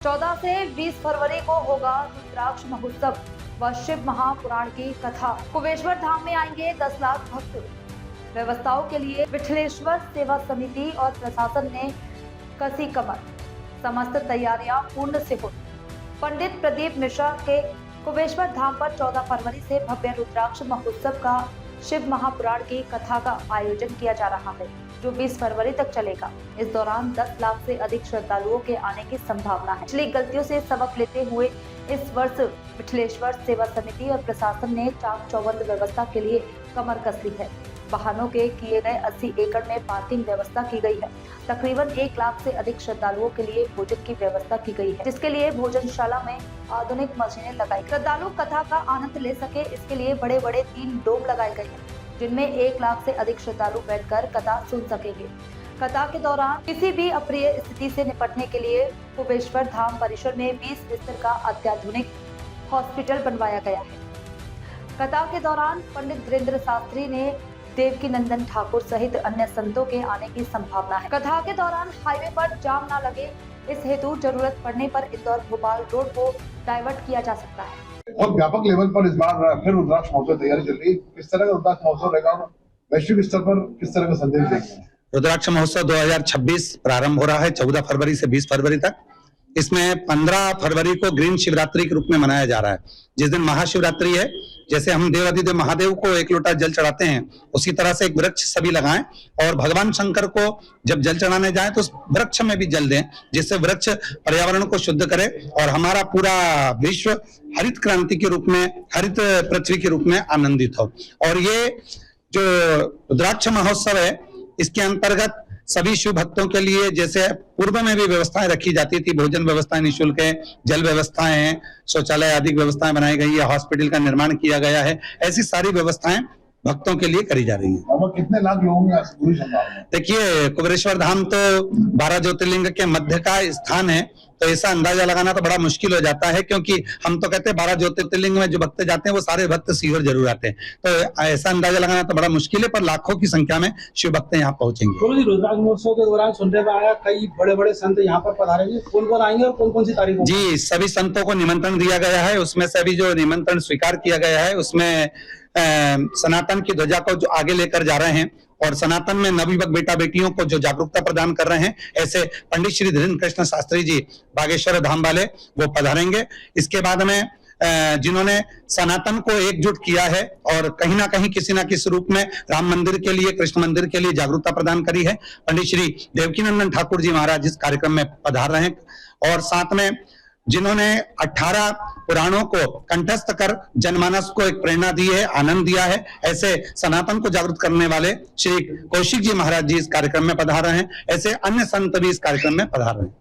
14 से 20 फरवरी को होगा रुद्राक्ष महोत्सव व शिव महापुराण की कथा। कुबेश्वर धाम में आएंगे 10 लाख भक्त। व्यवस्थाओं के लिए विठलेश्वर सेवा समिति और प्रशासन ने कसी कमर। समस्त तैयारियां पूर्ण से हो। पंडित प्रदीप मिश्रा के कुबेश्वर धाम पर 14 फरवरी से भव्य रुद्राक्ष महोत्सव का शिव महापुराण की कथा का आयोजन किया जा रहा है, जो 20 फरवरी तक चलेगा। इस दौरान 10 लाख से अधिक श्रद्धालुओं के आने की संभावना है। पिछली गलतियों से सबक लेते हुए इस वर्ष विठलेश्वर सेवा समिति और प्रशासन ने चाक चौबंद व्यवस्था के लिए कमर कस ली है। वाहनों के किए गए 80 एकड़ में पार्किंग व्यवस्था की गई है। तकरीबन 1 लाख से अधिक श्रद्धालुओं के लिए भोजन की व्यवस्था की गई है, जिसके लिए भोजनशाला में आधुनिक मशीनें लगाई। श्रद्धालु कथा का आनंद ले सके, इसके लिए बड़े बड़े 3 डोम लगाए गए हैं, जिनमें 1 लाख से अधिक श्रद्धालु बैठकर कथा सुन सकेंगे। कथा के दौरान किसी भी अप्रिय स्थिति से निपटने के लिए कुबेश्वर धाम परिसर में 20 बिस्तर का अत्याधुनिक हॉस्पिटल बनवाया गया है। कथा के दौरान पंडित वीरेंद्र शास्त्री ने देवकी नंदन ठाकुर सहित अन्य संतों के आने की संभावना है। कथा के दौरान हाईवे पर जाम न लगे, इस हेतु जरूरत पड़ने पर इंदौर भोपाल रोड को डाइवर्ट किया जा सकता है। और व्यापक लेवल पर इस बार फिर रुद्राक्ष महोत्सव तैयारी चल रही है। किस तरह का रुद्राक्ष महोत्सव रहेगा और वैश्विक स्तर पर किस तरह का संदेश देंगे? रुद्राक्ष महोत्सव 2026 प्रारंभ हो रहा है 14 फरवरी से 20 फरवरी तक। इसमें 15 फरवरी को ग्रीन शिवरात्रि के रूप में मनाया जा रहा है, जिस दिन महाशिवरात्रि है। जैसे हम देवाधिदेव महादेव को 1 लोटा जल चढ़ाते हैं, उसी तरह से एक वृक्ष सभी लगाएं और भगवान शंकर को जब जल चढ़ाने जाएं तो उस वृक्ष में भी जल दें, जिससे वृक्ष पर्यावरण को शुद्ध करे और हमारा पूरा विश्व हरित क्रांति के रूप में, हरित पृथ्वी के रूप में आनंदित हो। और ये जो रुद्राक्ष महोत्सव है, इसके अंतर्गत सभी शिव भक्तों के लिए जैसे पूर्व में भी व्यवस्थाएं रखी जाती थी, भोजन व्यवस्थाएं निःशुल्क है, जल व्यवस्थाएं हैं, शौचालय आदि व्यवस्थाएं बनाई गई है, हॉस्पिटल का निर्माण किया गया है। ऐसी सारी व्यवस्थाएं भक्तों के लिए करी जा रही है। और कितने लाख लोगों में पूरी संभावना? देखिए, कुबेश्वर धाम तो 12 ज्योतिर्लिंग के मध्य का स्थान है, तो ऐसा अंदाजा लगाना तो बड़ा मुश्किल हो जाता है, क्योंकि हम तो कहते हैं 12 ज्योतिर्लिंग में जो भक्त जाते हैं वो सारे भक्त सीहोर जरूर आते हैं, तो ऐसा अंदाजा लगाना तो बड़ा मुश्किल है, पर लाखों की संख्या में शिव भक्त यहाँ पहुंचेंगे। रुद्राक्ष महोत्सव के दौरान सुनने में आया कई बड़े बड़े संत यहाँ पर पधारेंगे, कौन कौन आएंगे और कौन कौन सी तारीख? जी, सभी संतों को निमंत्रण दिया गया है। उसमें से अभी जो निमंत्रण स्वीकार किया गया है, उसमें सनातन की ध्वजा को जो आगे लेकर जा रहे हैं और सनातन में नवयुवक बेटा बेटियों को जो जागरूकता प्रदान कर रहे हैं, ऐसे पंडित श्री धीरेन्द्र कृष्ण शास्त्री जी बागेश्वर धाम वाले, वो पधारेंगे। इसके बाद में जिन्होंने सनातन को एकजुट किया है और कहीं ना कहीं किसी ना किसी रूप में राम मंदिर के लिए, कृष्ण मंदिर के लिए जागरूकता प्रदान करी है, पंडित श्री देवकी नंदन ठाकुर जी महाराज इस कार्यक्रम में पधार रहे हैं। और साथ में जिन्होंने 18 पुराणों को कंठस्थ कर जनमानस को एक प्रेरणा दी है, आनंद दिया है, ऐसे सनातन को जागरूक करने वाले श्री कौशिक जी महाराज जी इस कार्यक्रम में पधार रहे हैं। ऐसे अन्य संत भी इस कार्यक्रम में पधार रहे हैं।